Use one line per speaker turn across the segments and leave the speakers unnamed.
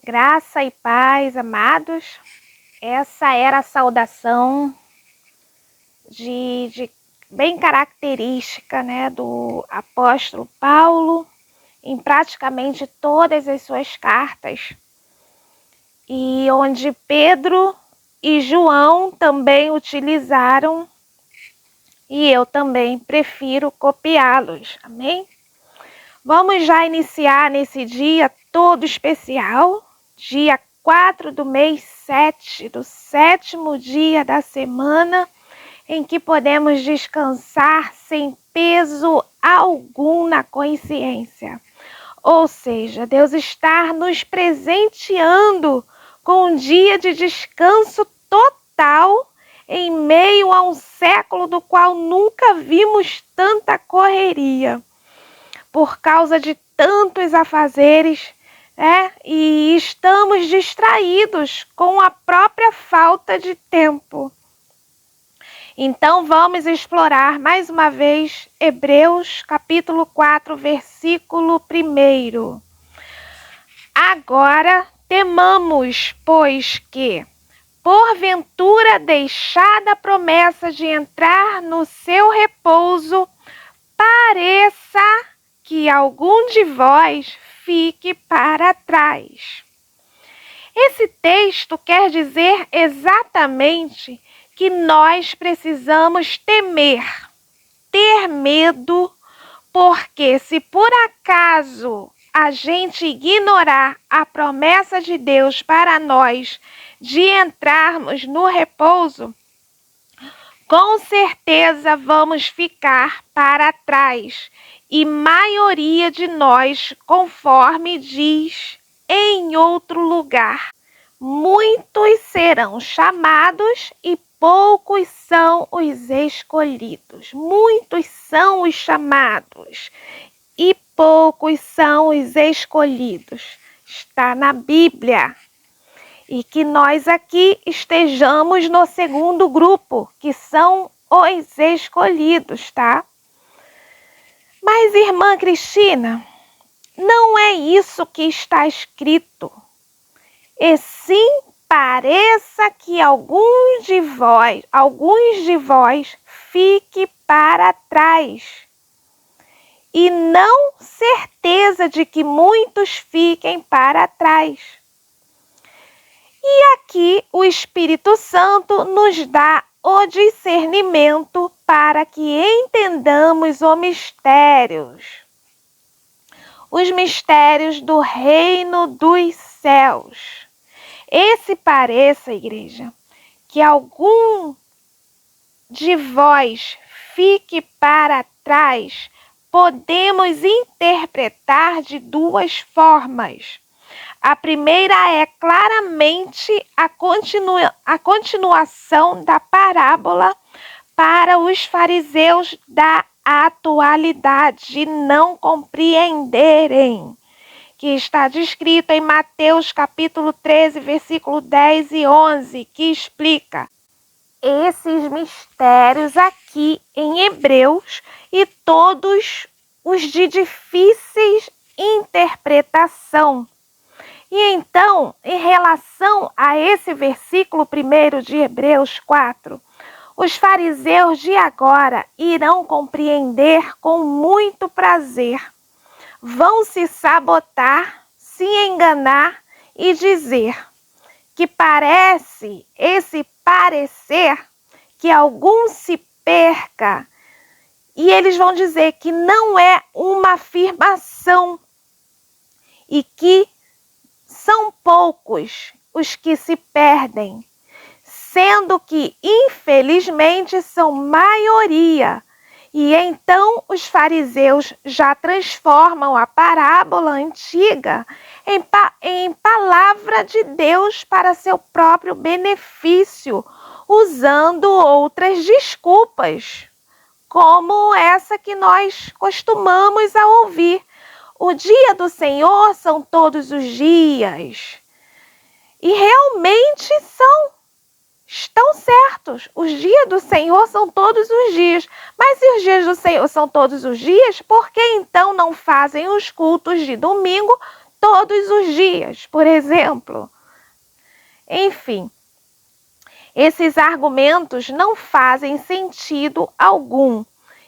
Graça e paz, amados. Essa era a saudação bem característica, né, do apóstolo Paulo em praticamente todas as suas cartas, e onde Pedro e João também utilizaram, e eu também prefiro copiá-los. Amém? Vamos já iniciar nesse dia todo especial, dia 4 do mês 7, do 7º dia da semana, em que podemos descansar sem peso algum na consciência. Ou seja, Deus está nos presenteando com um dia de descanso total em meio a um século do qual nunca vimos tanta correria, por causa de tantos afazeres, né? E estamos distraídos com a própria falta de tempo. Então vamos explorar mais uma vez Hebreus capítulo 4, versículo 1. Agora temamos, pois que, porventura deixada a promessa de entrar no seu repouso, pareça que algum de vós fique para trás. Esse texto quer dizer exatamente que nós precisamos temer, ter medo, porque se por acaso a gente ignorar a promessa de Deus para nós de entrarmos no repouso, com certeza vamos ficar para trás, e maioria de nós, conforme diz em outro lugar, muitos serão chamados e poucos são os escolhidos. Muitos são os chamados e poucos são os escolhidos. Está na Bíblia. E que nós aqui estejamos no segundo grupo, que são os escolhidos, tá? Mas, irmã Cristina, não é isso que está escrito. E sim, pareça que alguns de vós fique para trás. E não certeza de que muitos fiquem para trás. E aqui o Espírito Santo nos dá o discernimento para que entendamos os mistérios do reino dos céus. Esse pareça, igreja, que algum de vós fique para trás, podemos interpretar de duas formas. A primeira é claramente a continuação da parábola para os fariseus da atualidade não compreenderem, que está descrito em Mateus capítulo 13, versículo 10 e 11, que explica esses mistérios aqui em Hebreus e todos os de difíceis interpretação. E então, em relação a esse versículo 1 de Hebreus 4, os fariseus de agora irão compreender com muito prazer. Vão se sabotar, se enganar e dizer que parece, esse parecer, que algum se perca. E eles vão dizer que não é uma afirmação e que são poucos os que se perdem, sendo que, infelizmente, são maioria. E então os fariseus já transformam a parábola antiga em palavra de Deus para seu próprio benefício, usando outras desculpas, como essa que nós costumamos a ouvir. O dia do Senhor são todos os dias. E realmente estão certos. Os dias do Senhor são todos os dias. Mas se os dias do Senhor são todos os dias, por que então não fazem os cultos de domingo todos os dias, por exemplo. Enfim, esses argumentos não fazem sentido algum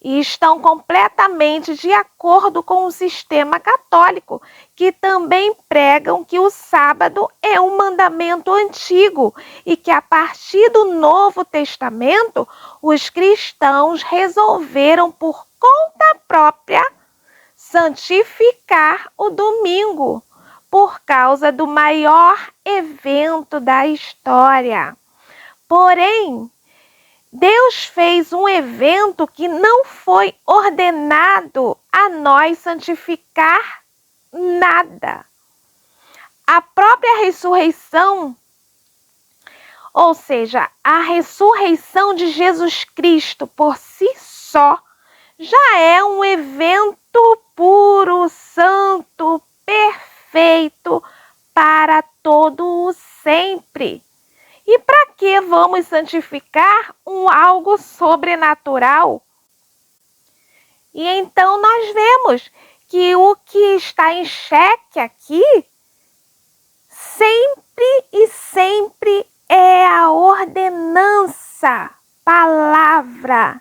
e estão completamente de acordo com o sistema católico, que também pregam que o sábado é um mandamento antigo e que a partir do Novo Testamento os cristãos resolveram por conta própria santificar o domingo por causa do maior evento da história. Porém, Deus fez um evento que não foi ordenado a nós santificar nada. A própria ressurreição, ou seja, a ressurreição de Jesus Cristo por si só, já é um evento puro, santo, perfeito para todo o sempre. E para que vamos santificar algo sobrenatural? E então nós vemos que o que está em xeque aqui sempre é a ordenança, palavra.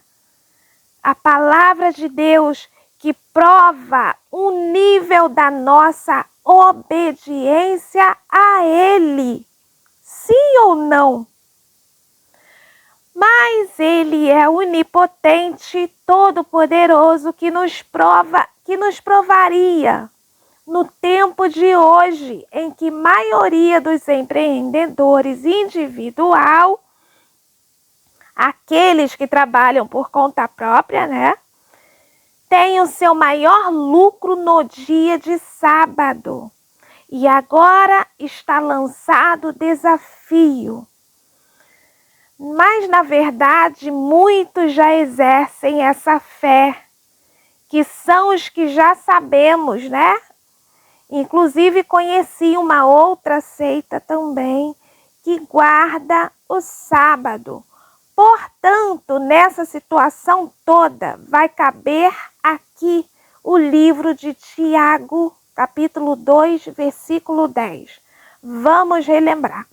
A palavra de Deus que prova o nível da nossa obediência a Ele. Sim ou não? Mas Ele é onipotente, todo-poderoso, que nos provaria no tempo de hoje, em que a maioria dos empreendedores individual, aqueles que trabalham por conta própria, né, tem o seu maior lucro no dia de sábado. E agora está lançado o desafio. Mas, na verdade, muitos já exercem essa fé, que são os que já sabemos, né? Inclusive, conheci uma outra seita também, que guarda o sábado. Portanto, nessa situação toda, vai caber aqui o livro de Tiago, capítulo 2, versículo 10. Vamos relembrar.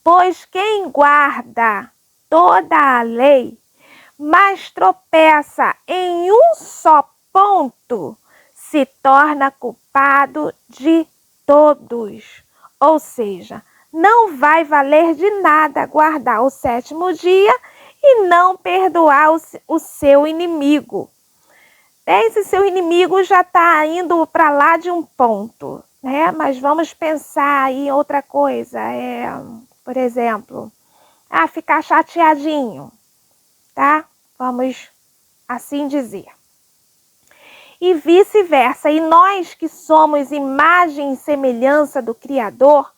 Pois quem guarda toda a lei, mas tropeça em um só ponto, se torna culpado de todos. Ou seja, não vai valer de nada guardar o sétimo dia e não perdoar o seu inimigo. Esse seu inimigo já está indo para lá de um ponto, né? Mas vamos pensar em outra coisa. Por exemplo, ficar chateadinho, tá? Vamos assim dizer. E vice-versa. E nós que somos imagem e semelhança do Criador,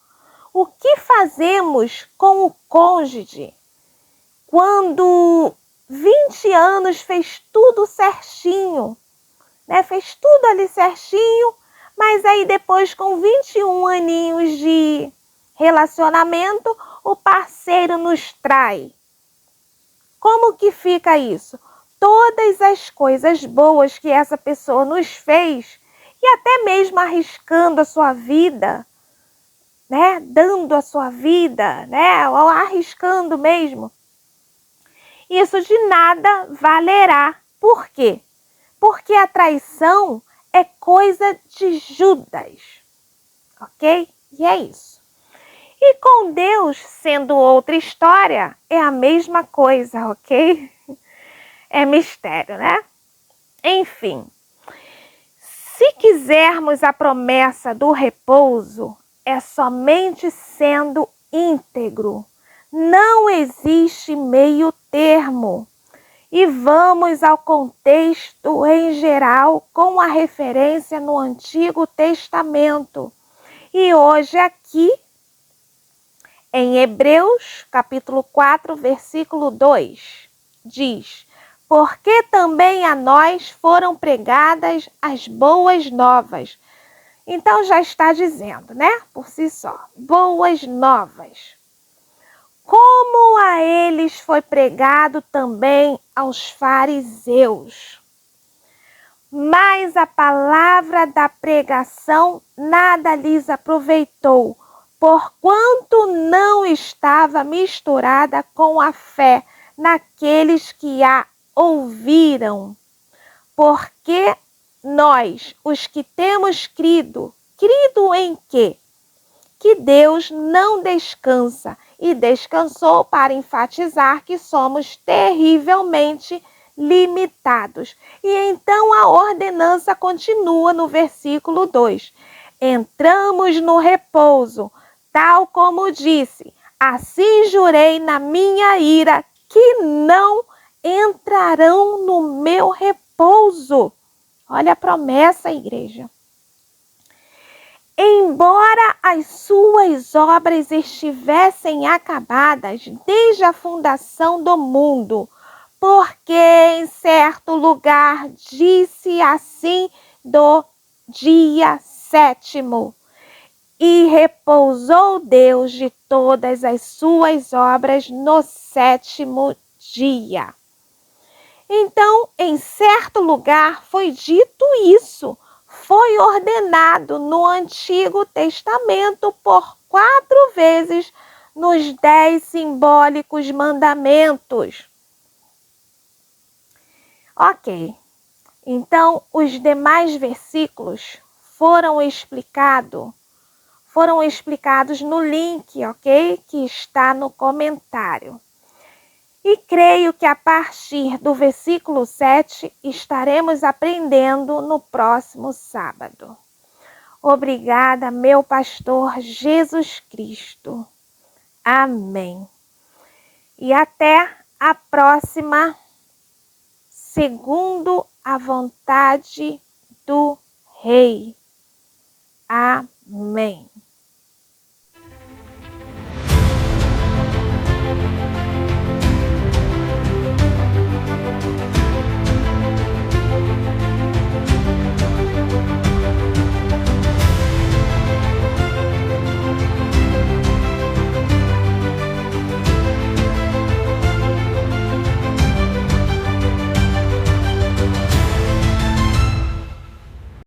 o que fazemos com o cônjuge quando 20 anos fez tudo certinho, né? Fez tudo ali certinho, mas aí depois com 21 aninhos de relacionamento, o parceiro nos trai. Como que fica isso? Todas as coisas boas que essa pessoa nos fez, e até mesmo arriscando a sua vida, né? Dando a sua vida, né? Ou arriscando mesmo. Isso de nada valerá. Por quê? Porque a traição é coisa de Judas. Ok? E é isso. E com Deus, sendo outra história, é a mesma coisa, ok? É mistério, né? Enfim, se quisermos a promessa do repouso, é somente sendo íntegro. Não existe meio termo. E vamos ao contexto em geral com a referência no Antigo Testamento. E hoje aqui, em Hebreus, capítulo 4, versículo 2, diz: porque também a nós foram pregadas as boas novas. Então já está dizendo, né? Por si só, boas novas. Como a eles foi pregado também aos fariseus. Mas a palavra da pregação nada lhes aproveitou, porquanto não estava misturada com a fé naqueles que a ouviram. Porque nós, os que temos crido em quê? Que Deus não descansa, e descansou para enfatizar que somos terrivelmente limitados. E então a ordenança continua no versículo 2. Entramos no repouso, tal como disse, assim jurei na minha ira, que não entrarão no meu repouso. Olha a promessa, igreja. Embora as suas obras estivessem acabadas desde a fundação do mundo, porque em certo lugar disse assim do dia 7º, e repousou Deus de todas as suas obras no 7º dia. Então, em certo lugar foi dito isso, foi ordenado no Antigo Testamento por 4 vezes nos 10 simbólicos mandamentos. Ok, então os demais versículos foram explicados no link, ok? Que está no comentário. E creio que a partir do versículo 7 estaremos aprendendo no próximo sábado. Obrigada, meu pastor Jesus Cristo. Amém. E até a próxima, segundo a vontade do Rei. Amém.